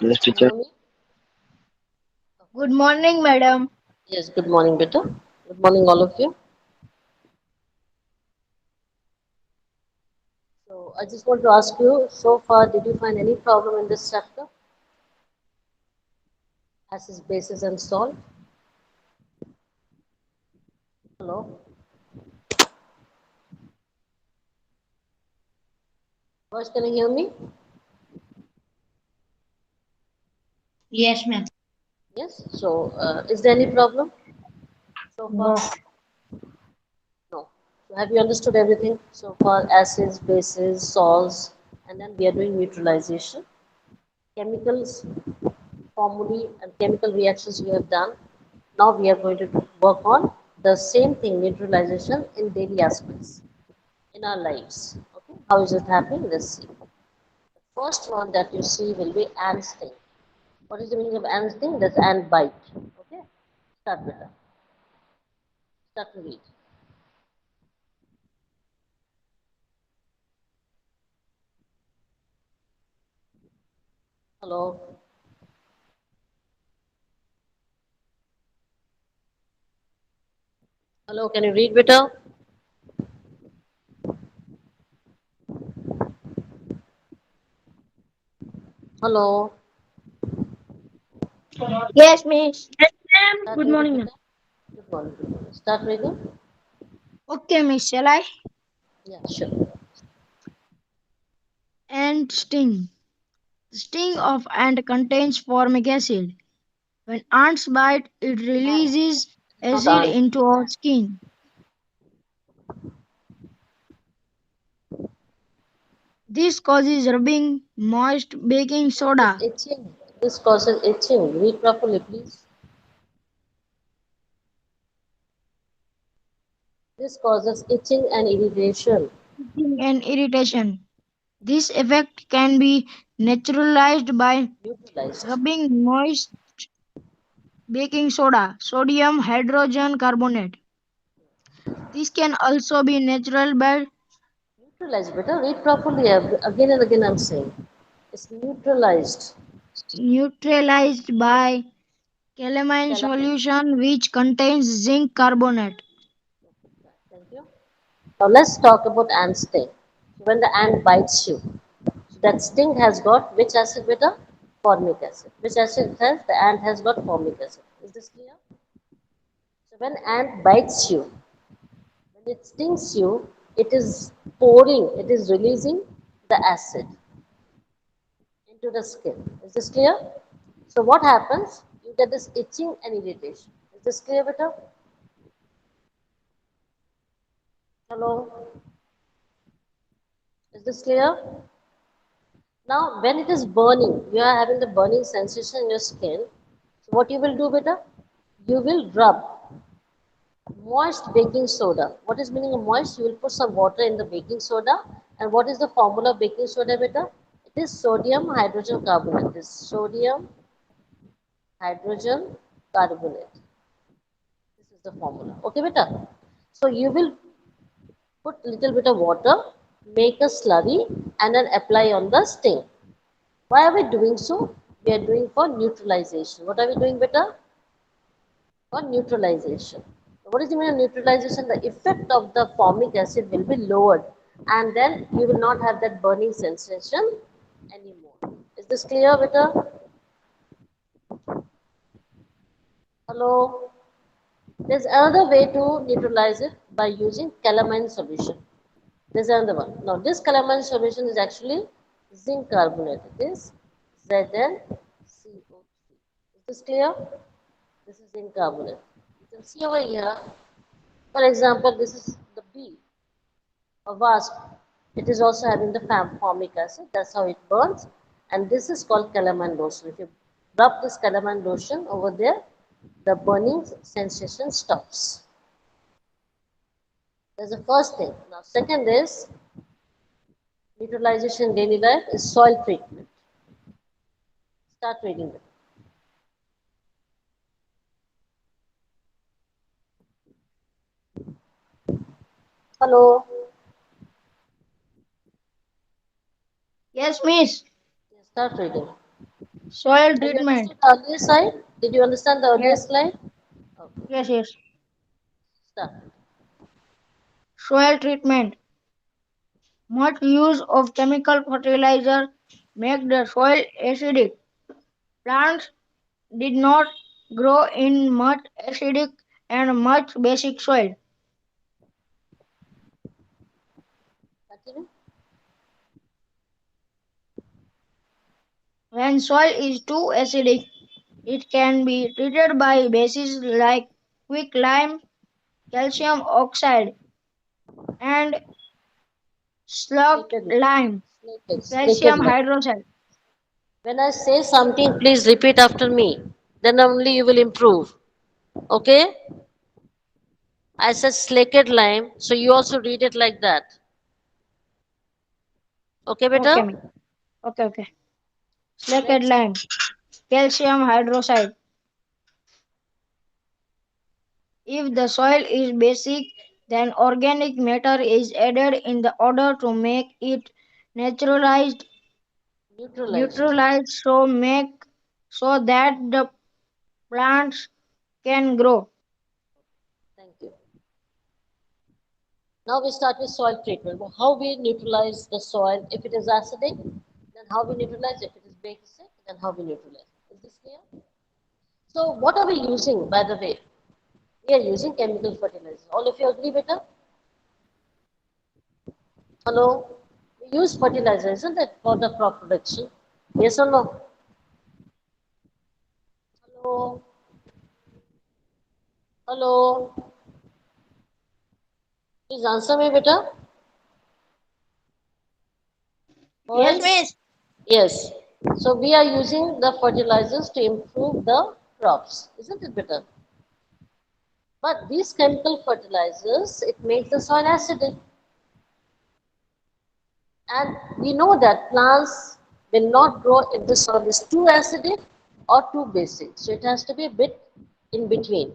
Yes, Can you teacher. hear me? Okay. Good morning, madam. Yes, good morning, Beta. Good morning, all of you. So, I just want to ask you, so far, did you find any problem in this chapter? Acids, bases, and salt? Hello? Boys, can you hear me? Yes, ma'am. Yes. So, is there any problem so far? No. No. So, have you understood everything so far? Acids, bases, salts, and then we are doing neutralization. Chemicals, formulae, and chemical reactions we have done. Now we are going to work on the same thing, neutralization in daily aspects in our lives. Okay, how is it happening? Let's see. The first one that you see will be ant sting. What is the meaning of ant sting? That's ant bite. Okay, start with that. Start to read. Hello, hello. Can you read better? Hello. Yes, miss. Yes, ma'am. Start Good reading morning, ma'am. better. Good morning. Good morning. Start reading. Okay, miss. Shall I? Yeah, sure. Ant sting. The sting of ant contains formic acid. When ants bite, it Ant. releases It is not acid ant. into our skin. This causes rubbing, moist baking Causes soda. itching. This causes itching. Read properly, please. This causes itching and irritation. Itching and irritation. This effect can be neutralized by Neutralized. rubbing moist baking soda, sodium hydrogen carbonate. This can also be natural by Neutralized, better. Read properly. Again and again, I'm saying. It's neutralized. neutralized by calamine Calamine. solution which contains zinc carbonate. Thank you. Now let's talk about ant sting. When the ant bites you, so that sting has got which acid, beta? Formic acid. Which acid it has? The ant has got formic acid. Is this clear? So when ant bites you, when it stings you, it is pouring, it is releasing the acid into the skin. Is this clear? So what happens? You get this itching and irritation. Is this clear, beta? Hello? Is this clear? Now, when it is burning, you are having the burning sensation in your skin. So what you will do, beta? You will rub moist baking soda. What is meaning of moist? You will put some water in the baking soda. And what is the formula of baking soda, beta? It is sodium hydrogen carbonate. It is sodium hydrogen carbonate. This is the formula. Okay, beta? So you will put little bit of water, make a slurry, and then apply on the sting. Why are we doing so? We are doing for neutralization. What are we doing, beta? For neutralization. What is the meaning of neutralization? The effect of the formic acid will be lowered, and then you will not have that burning sensation anymore. Is this clear, beta? Hello? There's another way to neutralize it by using calamine solution. There's another one. Now, this calamine solution is actually zinc carbonate. It is ZnCO3. Is this clear? This is zinc carbonate. You can see over here, for example, this is the bee, a wasp. It is also having the formic acid. That's how it burns. And this is called calamine lotion. If you rub this calamine lotion over there, the burning sensation stops. That's the first thing. Now, second is neutralization in daily life is soil treatment. Start reading it. Hello. Yes, miss. Start reading. Soil Have you treatment. understood the earlier slide? Did you understand the earlier Yes, slide? Okay, yes. start. Soil treatment. Much use of chemical fertilizer make the soil acidic. Plants did not grow in much acidic and much basic soil. Continue. When soil is too acidic, it can be treated by bases like quicklime, calcium oxide, and slaked Slated lime. lime, Slated calcium lime. hydroxide. When I say something, please repeat after me. Then only you will improve. Okay? I said slaked lime, so you also read it like that. Okay, beta? Okay, okay. Slaked Next. lime, calcium hydroxide. If the soil is basic, then organic matter is added in the order to make it naturalized, Neutralized. neutralized so that the plants can grow. Thank you. Now we start with soil treatment. How we neutralize the soil if it is acidic, then how we neutralize if it is basic, then how we neutralize. Is this clear? So what are we using, by the way? We are using chemical fertilizers. All of you agree, beta? Hello? We use fertilizer, isn't it, for the crop production? Yes or no? Hello? Hello? Please answer me, beta. Yes, Boys? miss. Yes. So we are using the fertilizers to improve the crops, isn't it, beta? But these chemical fertilizers, it makes the soil acidic. And we know that plants will not grow if the soil is too acidic or too basic. So it has to be a bit in between.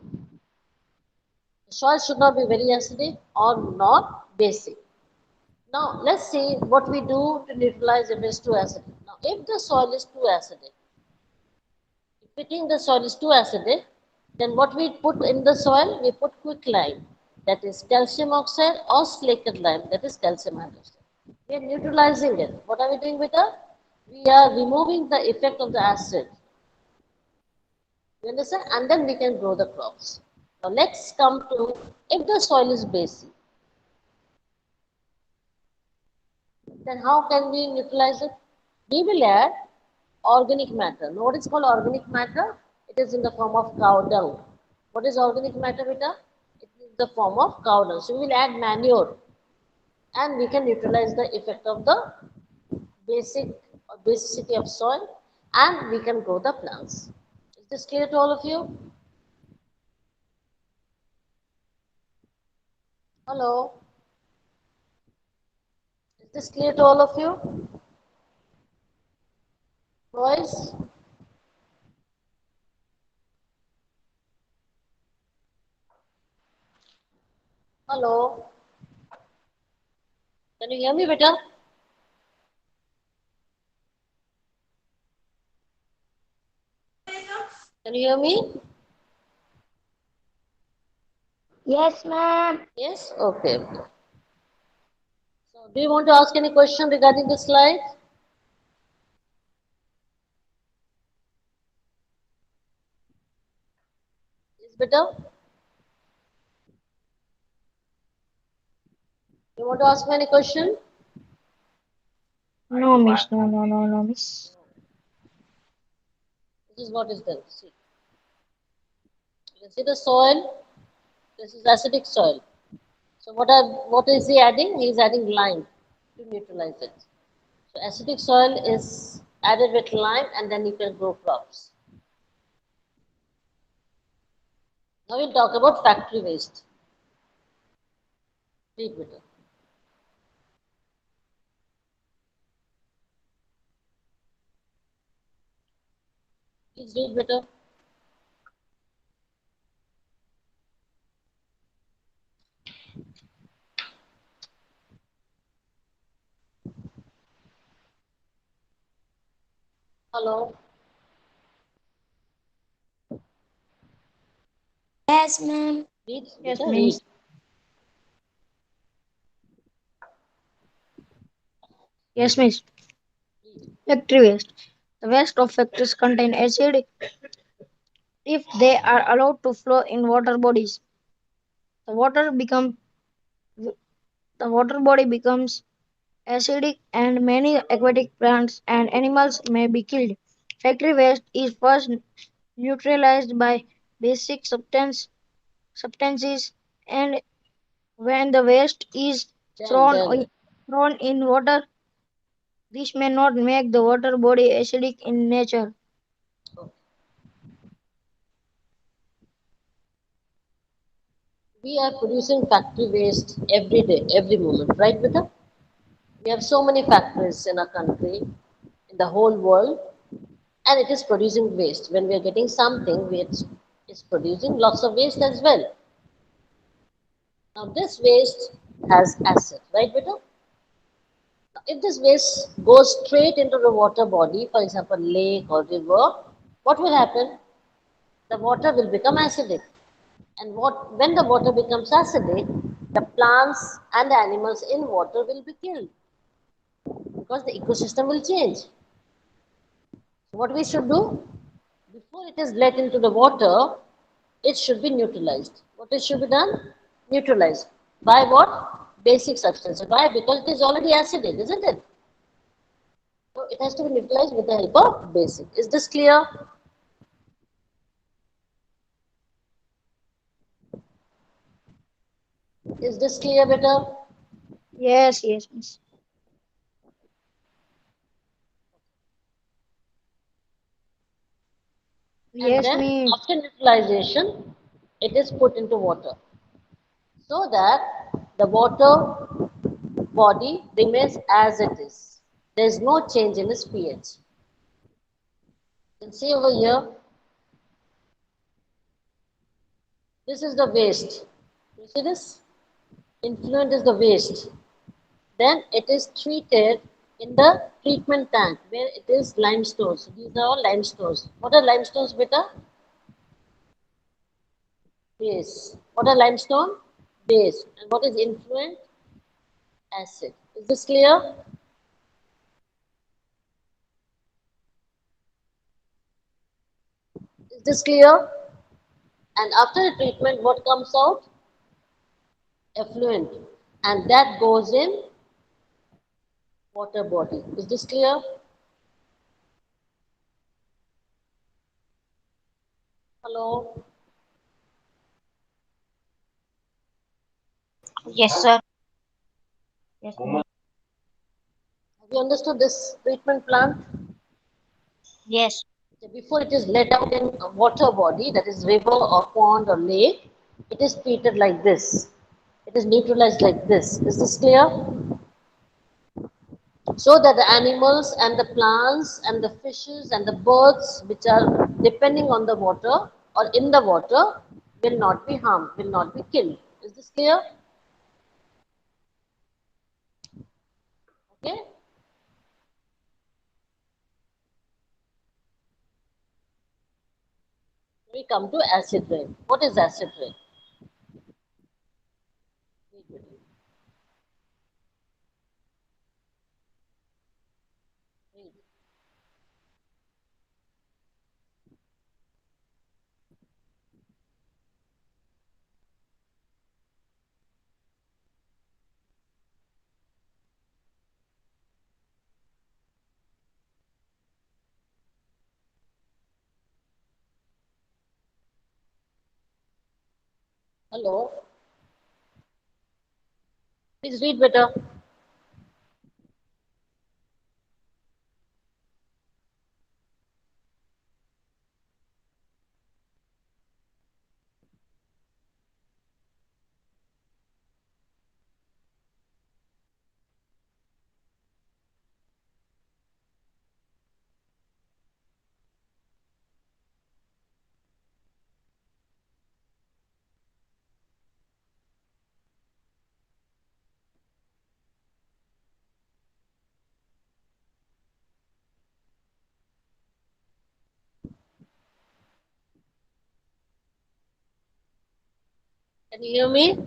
The soil should not be very acidic or not basic. Now let's see what we do to neutralize if it is too acidic. Now if the soil is too acidic, if we think the soil is too acidic, then what we put in the soil, we put quicklime, that is calcium oxide, or slaked lime, that is calcium hydroxide. We are neutralizing it. What are we doing with that? We are removing the effect of the acid. You understand? And then we can grow the crops. Now let's come to if the soil is basic, then how can we neutralize it? We will add organic matter. Now, what is called organic matter? It is in the form of cow dung. What is organic matter, beta? It is the form of cow dung. So, we will add manure and we can neutralize the effect of the basic or basicity of soil and we can grow the plants. Is this clear to all of you? Hello? Is this clear to all of you? Boys? Hello? Can you hear me, beta? Can you hear me? Yes, ma'am. Yes? Okay. So, do you want to ask any question regarding the slide? Yes, beta? You want to ask me any question? No, miss. No, miss. This is what is done. See, you can see the soil. This is acidic soil. So, what is he adding? He is adding lime to neutralize it. So, acidic soil is added with lime, and then you can grow crops. Now we'll talk about factory waste. Read better. Please read better. Hello. Read, Yes, beta, read. means yes, means factory waste. The waste of factories contain acid. If they are allowed to flow in water bodies, the water become the water body becomes acidic and many aquatic plants and animals may be killed. Factory waste is first neutralized by basic substances and when the waste is thrown, Then. thrown in water, this may not make the water body acidic in nature. Okay. We are producing factory waste every day, every moment, right, beta? We have so many factories in our country, in the whole world, and it is producing waste. When we are getting something, it's producing lots of waste as well. Now, this waste has acid, right, beta? If this waste goes straight into the water body, for example, lake or river, what will happen? The water will become acidic. And when the water becomes acidic, the plants and the animals in water will be killed because the ecosystem will change. So what we should do? Before it is let into the water, it should be neutralized. What it should be done? Neutralized. By what? Basic substances. Why? Because it is already acidic, isn't it? So it has to be neutralized with the help of basic. Is this clear? Is this clear better? Yes, yes, miss. And Yes, then miss. after neutralization, it is put into water so that the water body remains as it is. There is no change in its pH. You can see over here, this is the waste. You see this? Influent is the waste. Then it is treated in the treatment tank where it is limestones. These are all limestones. What are limestones, beta? Base. What are limestone? Base. And what is influent? Acid. Is this clear? Is this clear? And after the treatment, what comes out? Effluent. And that goes in water body. Is this clear? Hello? Yes, sir. Yes, ma'am. Have you understood this treatment plant? Yes. Before it is let out in a water body, that is river or pond or lake, it is treated like this. It is neutralized like this. Is this clear? So that the animals and the plants and the fishes and the birds which are depending on the water or in the water will not be harmed, will not be killed. Is this clear? Okay. We come to acid rain. What is acid rain? Hello. Please read better. Can you hear me?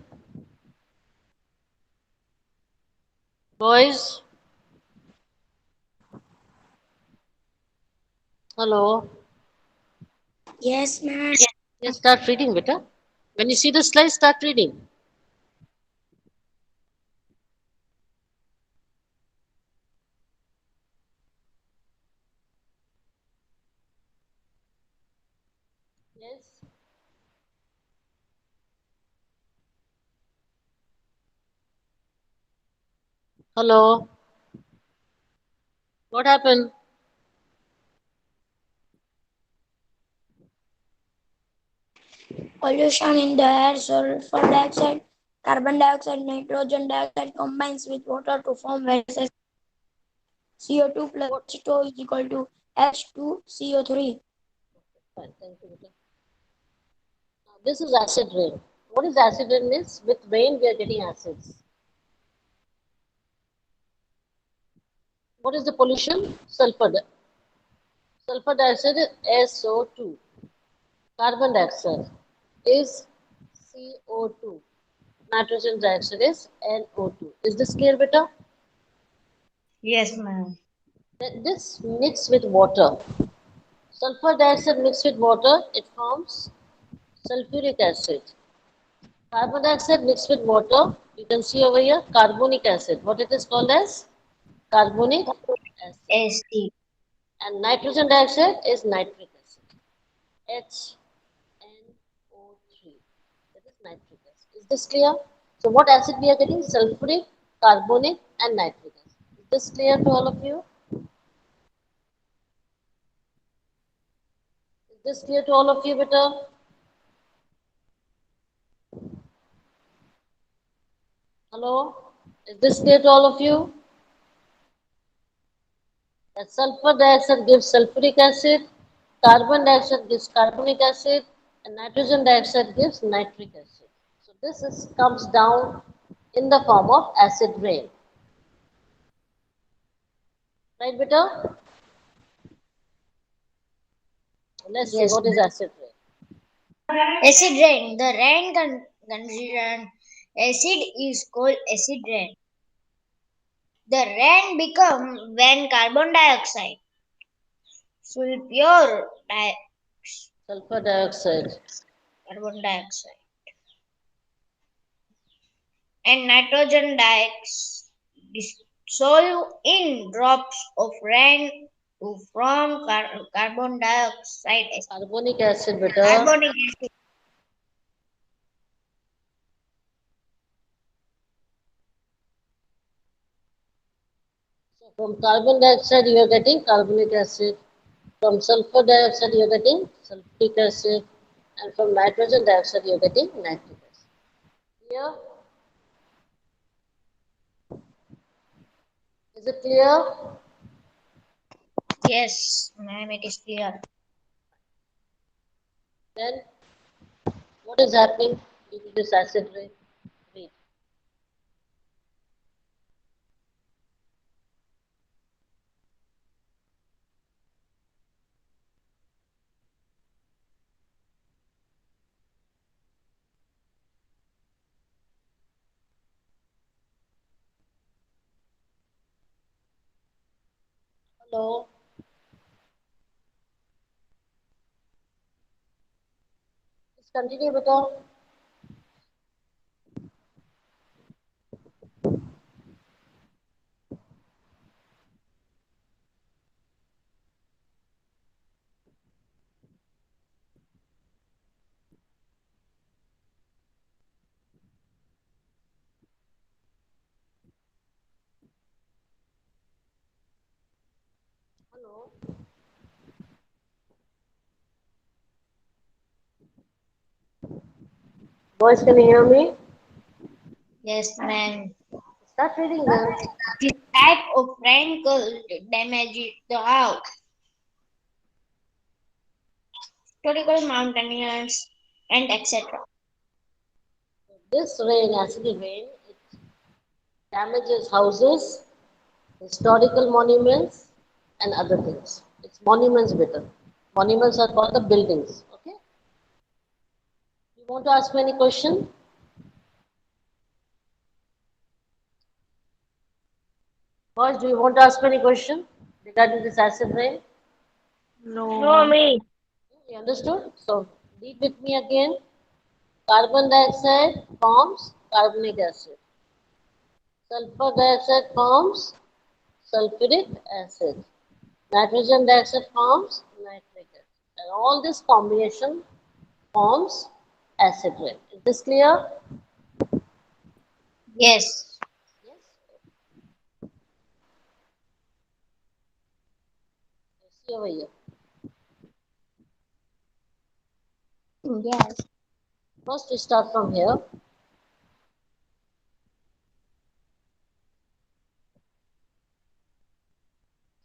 Boys? Hello? Yes, ma'am. Yes, start reading, beta. When you see the slide, start reading. Yes. Hello? What happened? Pollution in the air, sulfur dioxide, carbon dioxide, nitrogen dioxide combines with water to form various CO2 plus What? H2O is equal to H2CO3. Fine, thank you, beta. Now, this is acid rain. What is acid rain means? With rain, we are getting acids. What is the pollution? Sulfur dioxide is SO2. Carbon dioxide is CO2. Nitrogen dioxide is NO2. Is this clear, beta? Yes, ma'am. Then this mix with water. Sulfur dioxide mixed with water, it forms sulfuric acid. Carbon dioxide mixed with water, you can see over here carbonic acid. What it is called as? Carbonic acid. AC. And nitrogen dioxide is nitric acid. HNO3. That is nitric acid. Is this clear? So what acid we are getting? Sulfuric, carbonic and nitric acid. Is this clear to all of you? Is this clear to all of you, beta? Hello? Is this clear to all of you? That sulfur dioxide gives sulfuric acid, carbon dioxide gives carbonic acid, and nitrogen dioxide gives nitric acid. So this comes down in the form of acid rain. Right, beta? Let's see Yes, what is ma'am. acid rain. Acid rain. The rain considered acid is called acid rain. The rain become when carbon dioxide, sulfur Sulfur dioxide. carbon dioxide, and nitrogen dioxide dissolve in drops of rain to form carbon dioxide acid. Carbonic acid, beta. Carbonic acid. So from carbon dioxide you are getting carbonic acid. From sulfur dioxide you are getting sulfuric acid. And from nitrogen dioxide you are getting nitric acid. Here, is it clear? Yes, ma'am, it is clear. Then what is happening due to this acid rain? Read. Hello. Let's continue, beta. Hello. Boys, can you hear me? Yes, ma'am. Start reading then. This type of rain could damage the house, historical mountaineers, and etc. This rain, acid rain, it damages houses, historical monuments, and other things. It's monuments better. Monuments are called the buildings. Okay. You want to ask me any question? Boys, do you want to ask me any question regarding this acid rain? No, No. me. You understood? So read with me again. Carbon dioxide forms carbonic acid. Sulfur dioxide forms sulfuric acid. Nitrogen dioxide forms nitric acid. And all this combination forms acid rain. Is this clear? Yes. Yes. See over here. Yes. First we start from here.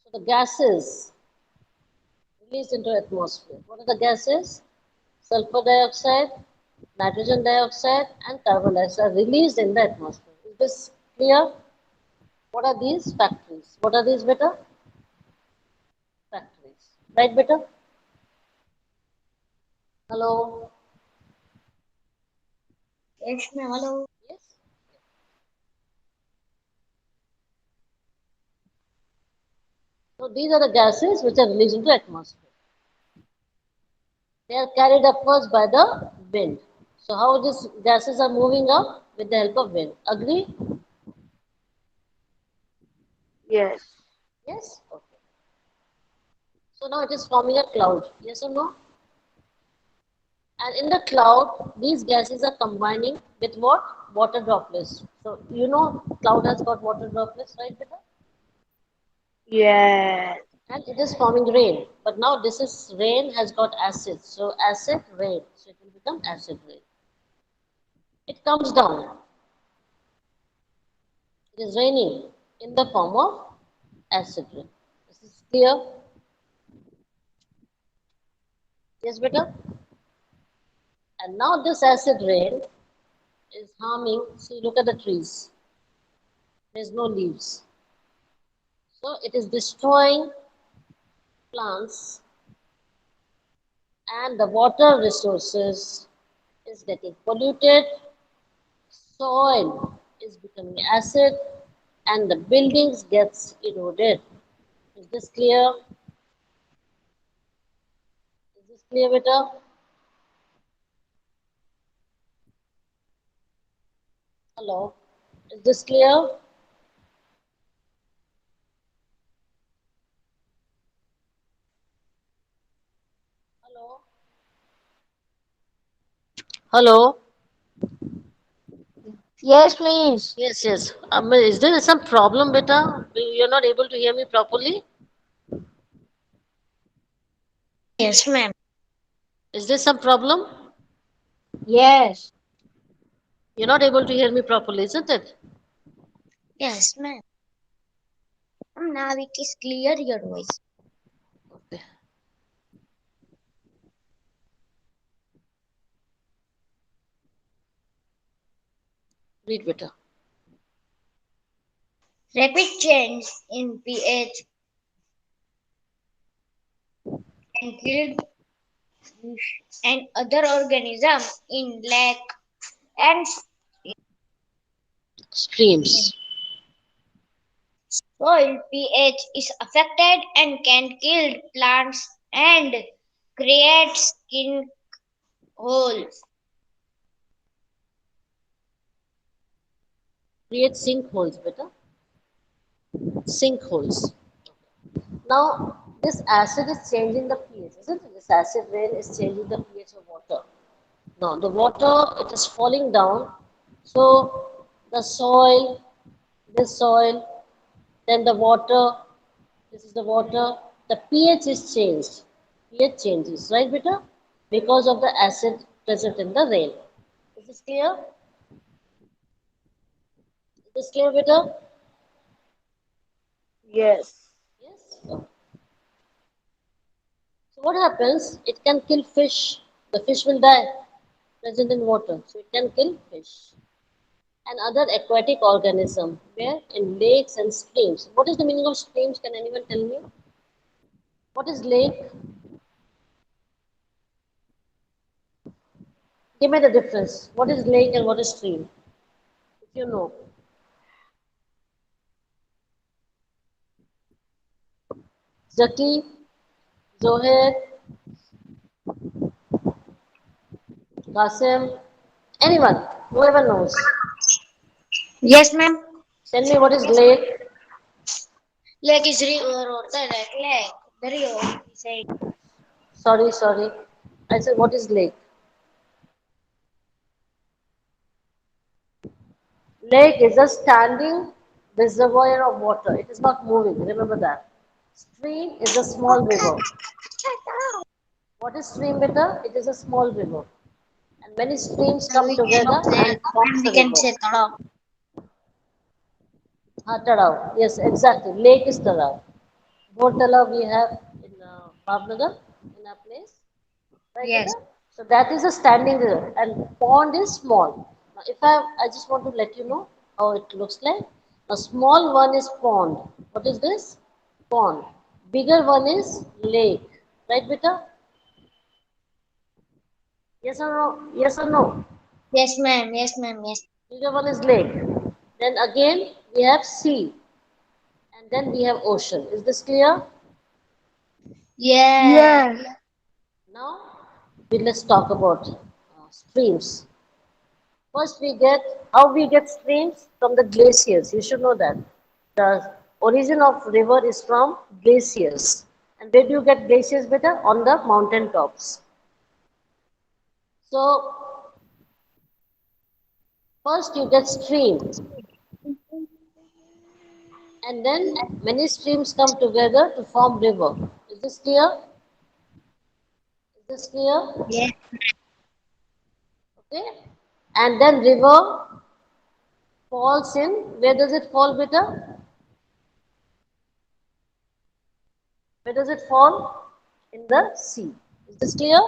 So the gases released into atmosphere. What are the gases? Sulfur dioxide, nitrogen dioxide and carbon dioxide released in the atmosphere. Is this clear? What are these? Factories. What are these, beta? Factories. Right, beta? Hello? Yes, ma'am. Hello. Yes? So these are the gases which are released into atmosphere. They are carried upwards by the wind. So how these gases are moving up? With the help of wind. Agree? Yes. Yes? Okay. So now it is forming a cloud. Yes or no? And in the cloud, these gases are combining with what? Water droplets. So you know cloud has got water droplets, right, beta? Yes. And it is forming rain. But now this is rain has got acid. So acid rain. So it will become acid rain. It comes down. It is raining in the form of acid rain. This is clear? Yes, beta? And now this acid rain is harming. See, look at the trees. There's no leaves. So it is destroying plants and the water resources is getting polluted, soil is becoming acid, and the buildings gets eroded. Is this clear? Is this clear, beta? Hello? Is this clear? Hello? Hello? Yes, miss. Yes, yes. Is there some problem, beta? You're not able to hear me properly? Yes, ma'am. Is there some problem? Yes. You're not able to hear me properly, isn't it? Yes, ma'am. Now it is clear your voice. Okay. Read, beta. Rapid change in pH can kill fish and other organisms in lake and stream. Streams. Soil pH is affected and can kill plants and create skin holes. Create sinkholes, beta. Sinkholes. Now, this acid is changing the pH, isn't it? This acid rain is changing the pH of water. Now, the water, it is falling down. So, the soil, this soil, then the water, this is the water. The pH is changed. pH changes, right, beta? Because of the acid present in the rain. Is this clear? Is this clear, beta? Yes. Yes. Okay. So what happens? It can kill fish. The fish will die present in water. So it can kill fish and other aquatic organism where in lakes and streams. What is the meaning of streams? Can anyone tell me? What is lake? Give me the difference. What is lake and what is stream? If you know. Zaki, Zohair, Qasim, anyone, whoever knows. Yes, ma'am. Tell me what is lake. Lake is river or the lake. The river. He said. Sorry, sorry. I said what is lake? Lake is a standing reservoir of water. It is not moving. Remember that. Stream is a small river. What is stream, beta? It is a small river. And many streams come We cannot together say. and forms We a can river. say talab. Tadao. Yes, exactly. Lake is Tadao. Bhotala we have in Bhavnagar, in our place. Right, Yes. beta? So that is a standing river. And pond is small. Now, if I just want to let you know how it looks like. A small one is pond. What is this? Pond. Bigger one is lake. Right, beta? Yes or no? Yes or no? Yes, ma'am. Yes, ma'am. Yes. Bigger one is lake. Then again we have sea. And then we have ocean. Is this clear? Yeah. Yeah. Now, let's talk about streams. First, we get how we get streams from the glaciers. You should know that the origin of river is from glaciers. And where do you get glaciers better? On the mountain tops. So, first you get stream, and then many streams come together to form river. Is this clear? Is this clear? Yes. Okay. And then river falls in. Where does it fall, better? Where does it fall? In the sea. Is this clear?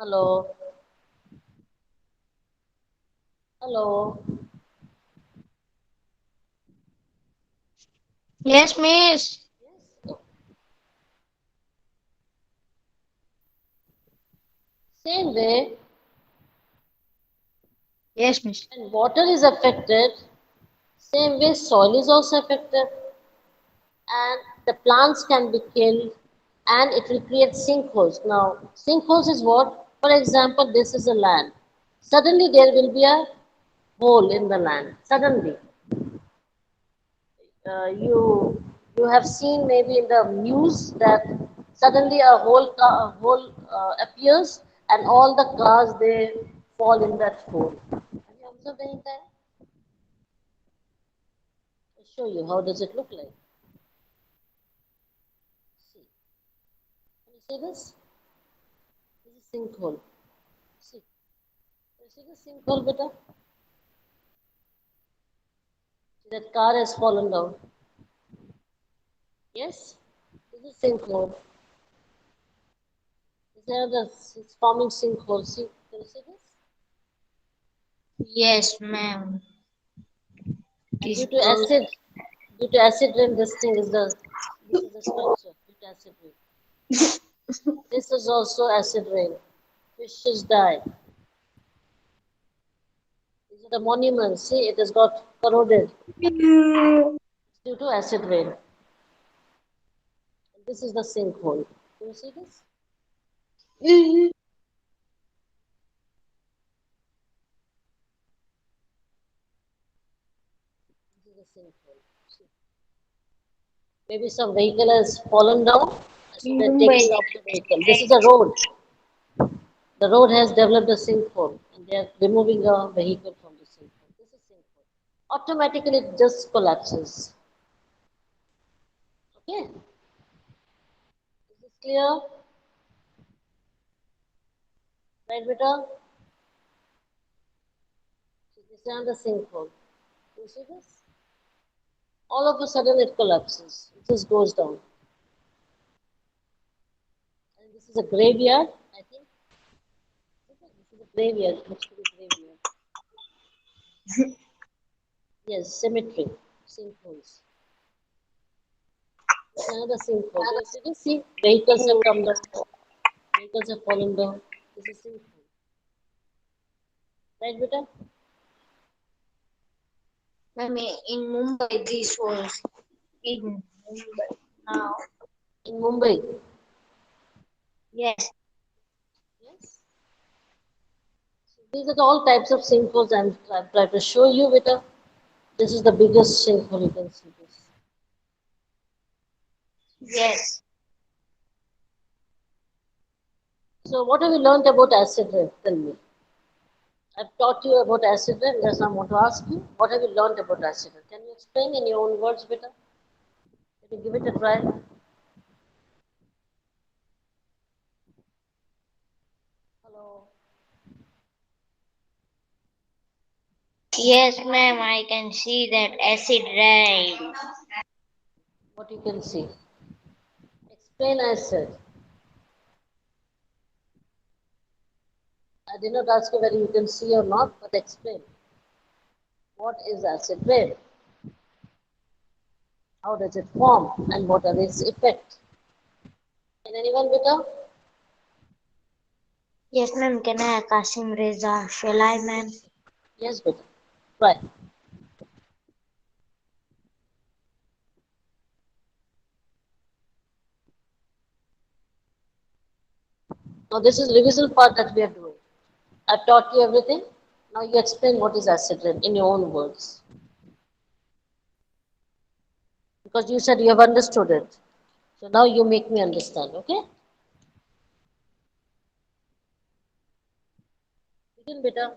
Hello? Hello? Yes, miss. Yes. Same way, Yes, miss. when water is affected, same way soil is also affected, and the plants can be killed, and it will create sinkholes. Now, sinkholes is what? For example, this is a land. Suddenly there will be a hole in the land. Suddenly, you have seen maybe in the news that suddenly a hole appears and all the cars they fall in that hole. Have you observed any time? I'll show you how does it look like. See, can you see this? This is sinkhole. See, can you see the sinkhole, beta? See, that car has fallen down. Yes, this is sinkhole. This is another. It's forming sinkhole. See, can you see this? Yes, ma'am. It And is good. due to acid rain, this is the structure due to acid rain. This is also acid rain. Fishes die. These are the monuments. See, it has got corroded due to acid rain. And this is the sinkhole. Can you see this? This is the sinkhole. See. Maybe some vehicle has fallen down, so they're Mumbai. taking off the vehicle. This is a road. The road has developed a sinkhole, and they are removing a vehicle from the sinkhole. This is sinkhole. Automatically, it just collapses. Okay, is this clear? Right, beta? So this is another sinkhole. You see this? All of a sudden, it collapses. It just goes down. And this is a graveyard. I think this is a graveyard. It looks to be graveyard. Yes, cemetery. Sinkholes. This is another sinkhole. Can you see this? See, vehicles have come down. Vehicles have fallen down. This is sinkhole. Right, beta? Ma'am, in Mumbai, this was. in Mumbai now. In Mumbai. Yes, Yes. So these are all types of sinkholes I'm trying to show you with a. This is the biggest sinkhole you can see this. yes, So what have you learned about acid rain? Tell me. I've taught you about acid rain. Yes, I want to ask you. What have you learned about acid rain? Can you explain in your own words, better? Can you give it a try? Hello. yes, ma'am. I can see that acid rain. What you can see. Explain, I said. I did not ask you whether you can see or not, but explain. What is acid rain? How does it form? And what are its effects? Can anyone better? Yes, ma'am. Can I, Kasim Reza? Shall I, ma'am? Yes, better. Right. Now this is revision part that we are doing. I've taught you everything. Now you explain what is acid rain in your own words. Because you said you have understood it. So now you make me understand, okay? Begin, better.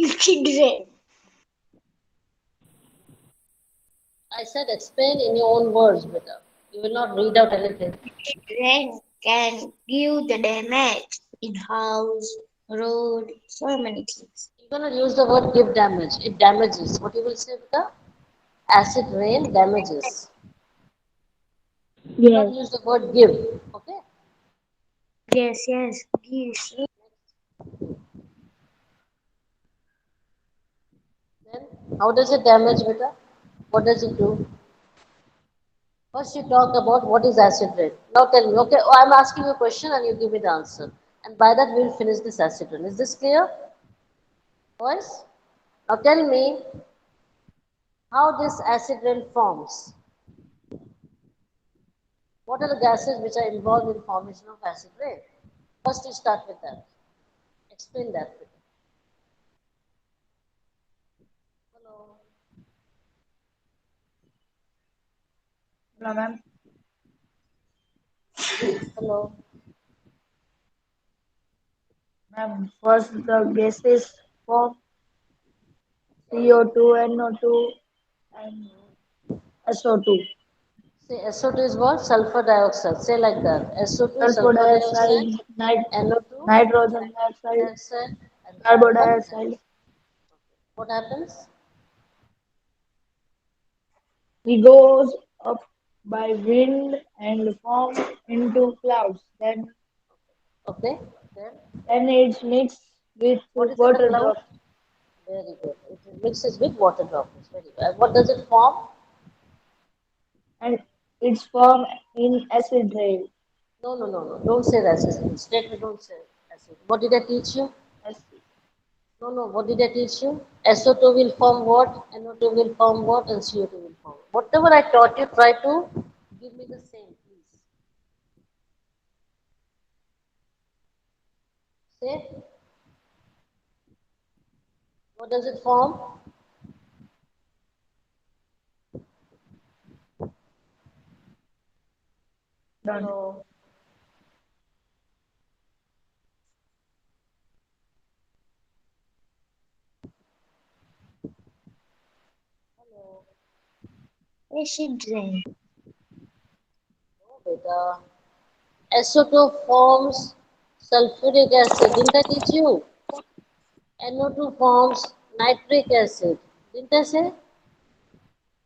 Acid rain. I said explain in your own words, better. You will not read out anything. Rain can give the damage in house, road, so many things. You're going to use the word give damage. It damages. What you will say, better? Acid rain damages. Do not Yes. use the word give, okay? Yes, yes, yes. Then how does it damage, better? What does it do? First, you talk about what is acid rain. Now tell me, okay, oh, I'm asking you a question and you give me the answer. And by that, we'll finish this acid rain. Is this clear, boys? Now tell me how this acid rain forms. What are the gases which are involved in formation of acid rain? First, you start with that. Explain that. Hello. Hello, ma'am. Hello. Ma'am, first the gases form CO2, NO2, and SO2. Say SO2 is what? Sulfur dioxide. Say like that. SO2, Sulfur sulfur dioxide, dioxide, NO2, nitrogen nitrogen dioxide, dioxide, and carbon carbon dioxide. dioxide. What happens? It goes up by wind and forms into clouds. Okay. Then Then it's mixed with what is in the water cloud? drops Very good. It mixes with water droplets. Very good. And what does it form? and it's formed in acid rain. No, no, no, no. Don't say acid. Straight don't say acid. What did I teach you? Acid. No, no. What did I teach you? SO2 will form what? NO2 will form what? And CO2 will form. Whatever I taught you, try to give me the same, please. Say, what does it form? Done. Hello. Hello. Acid rain. No, beta. SO2 forms sulfuric acid. Didn't I teach you? NO2 forms nitric acid. Didn't I say?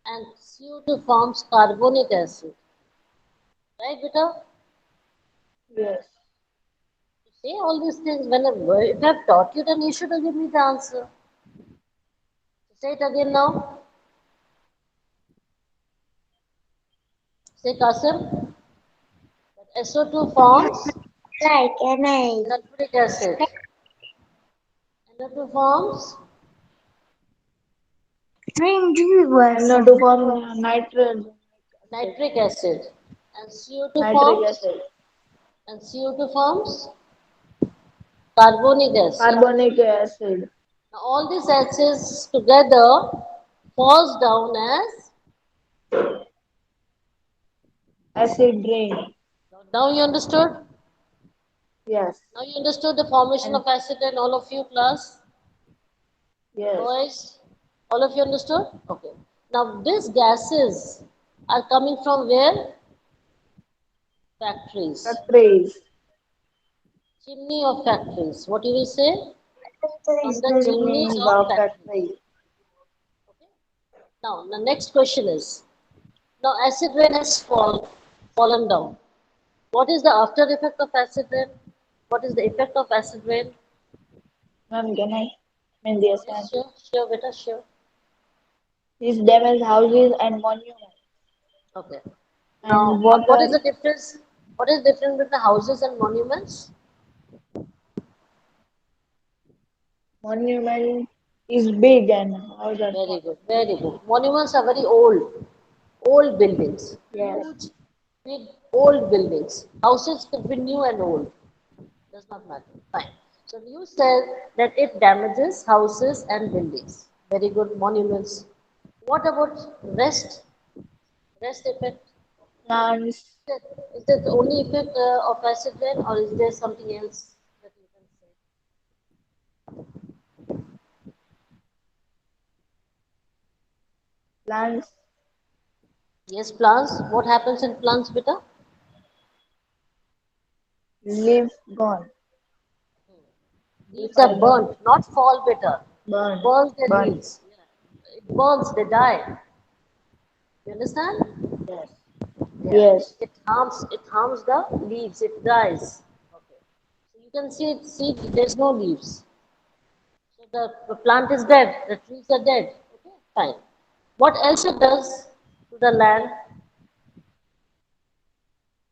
And CO2 forms carbonic acid. Right, beta? Yes. Say all these things whenever. If I've taught you, then you should have given me the answer. Say it again now. Say Kasim. SO2 forms Like NI. sulfuric acid. NO2 forms Name universe. And to form nitrogen, nitric acid. And CO2 nitric forms acid, and CO2 forms carbonic acid. carbonic acid, Now, all these acids together falls down as acid rain. now you understood? Yes, Now you understood the formation and of acid and all of you class? yes, Boys, all of you understood? Okay. Now these gases are coming from where? Factories. factories, Chimney of factories. What you will say? From Is the the chimneys chimneys of of factories. factories. Okay. Now the next question is, now acid rain has fallen down. What is the after effect of acid rain? What is the effect of acid rain? Ma'am, can I mean the Yes, answer? sure, sure, beta, sure. This damage houses and monuments Okay. and Now, what is water the difference? What is the difference between houses and monuments? monument is big and houses are Very small. good, very good. Monuments are very old buildings, Yes, huge, big, old buildings. Houses could be new and old. Does not matter. Fine. So you said that it damages houses and buildings. Very good. Monuments. What about rest? Rest effect? plants, Is that the only effect of acid rain, or is there something else that you can say? plants Yes, plants. What happens in plants, beta? leaves gone, leaves Leaves are are gone, burnt, not fall, beta. It burn, burns their burn. leaves. Yeah. It burns, they die. You understand? Yes, Yeah. yes, It harms the leaves. It dies. Okay. So you can see there's no leaves. So the plant is dead. The trees are dead. Okay, fine. What else it does to the land?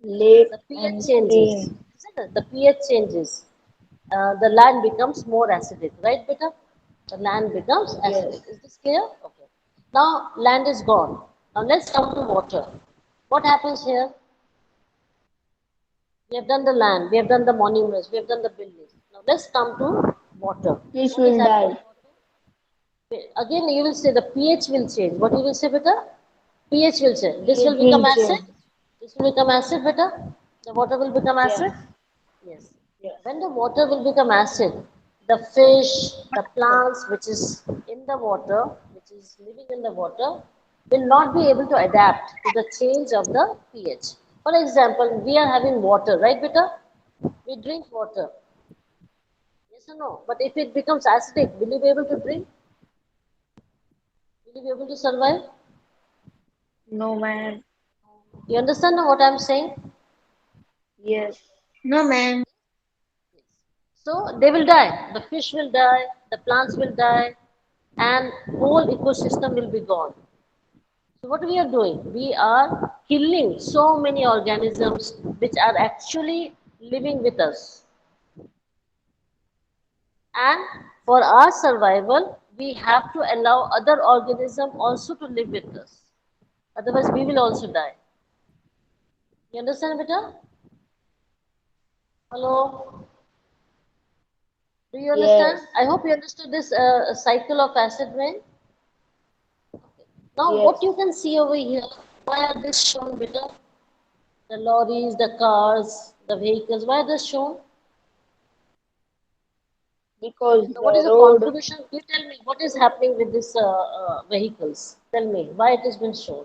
lake The pH and changes. stream. Isn't it? The pH changes. The land becomes more acidic, right, beta? The land becomes Yes, acidic. Is this clear? Okay. Now land is gone. Now let's come to water. What happens here? We have done the land, we have done the monuments, we have done the buildings. Now let's come to water. fish What is will happening die, in water? Again, you will say the pH will change. What you will say, beta? pH will change. This will pH become will acid. change. This will become acid, beta. The water will become Yes, acid. Yes. yes, When the water will become acid, the fish, the plants which is in the water, which is living in the water, will not be able to adapt to the change of the pH. For example, we are having water, right, beta? We drink water. Yes or no? But if it becomes acidic, will you be able to drink? Will you be able to survive? no man, You understand now what I'm saying? yes, No man. So they will die. The fish will die, the plants will die, and whole ecosystem will be gone. So what we are doing? We are killing so many organisms which are actually living with us. And for our survival, we have to allow other organisms also to live with us. Otherwise, we will also die. You understand, beta? Hello? Do you understand? yes, I hope you understood this cycle of acid rain. Now, yes, what you can see over here, why are this shown, beta? The lorries, the cars, the vehicles, why are this shown? because Now, what is the the road, contribution? You tell me what is happening with these vehicles. Tell me why it has been shown.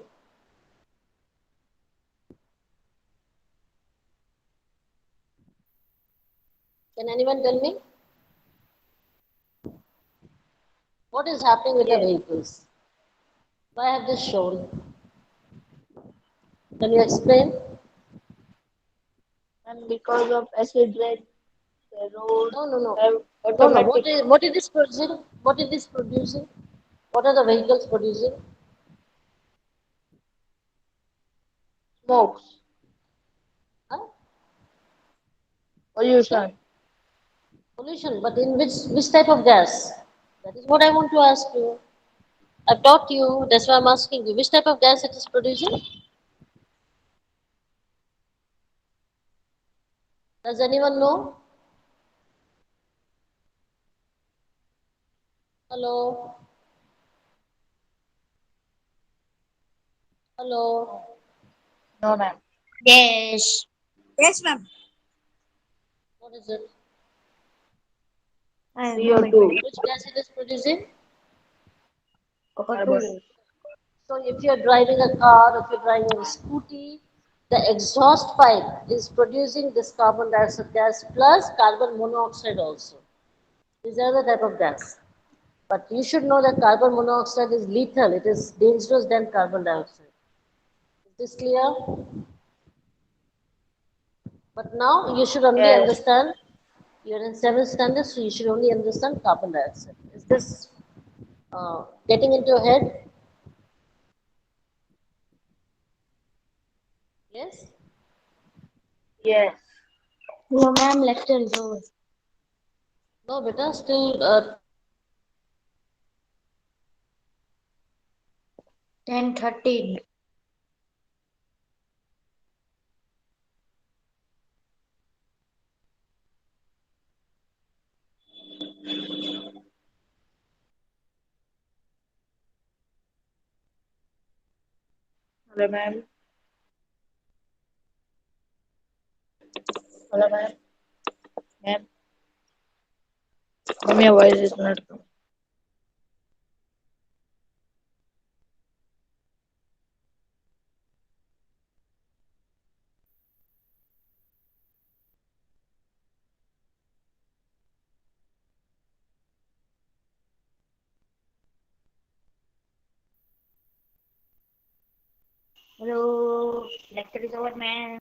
Can anyone tell me what is happening with the yes, vehicles? Why have this shown? Can you explain? and because of acid rain, the road No, no, no, have no, no. automatic What is this producing? What is this producing? What are the vehicles producing? smokes, Huh? Pollution. Pollution, but in which type of gas? That is what I want to ask you. I've taught you, that's why I'm asking you, which type of gas it is producing? Does anyone know? Hello? Hello? No, ma'am. Yes. Yes, ma'am. What is it? I have no CO2. idea. Which gas it is producing? Carbon. So if you're driving a car, if you're driving a scooty, the exhaust pipe is producing this carbon dioxide gas plus carbon monoxide also. These are the type of gas. But you should know that carbon monoxide is lethal. It is dangerous than carbon dioxide. Is this clear? But now you should only Yes. understand, you're in seventh standard, so you should only understand carbon dioxide. Is this getting into your head? Yes? Yes. No, ma'am, lecture is over. No, beta, still 10:30. Hello, ma'am. Hello, ma'am. Ma'am. Ma'am, your voice is not coming. Hello, lecture is over, ma'am.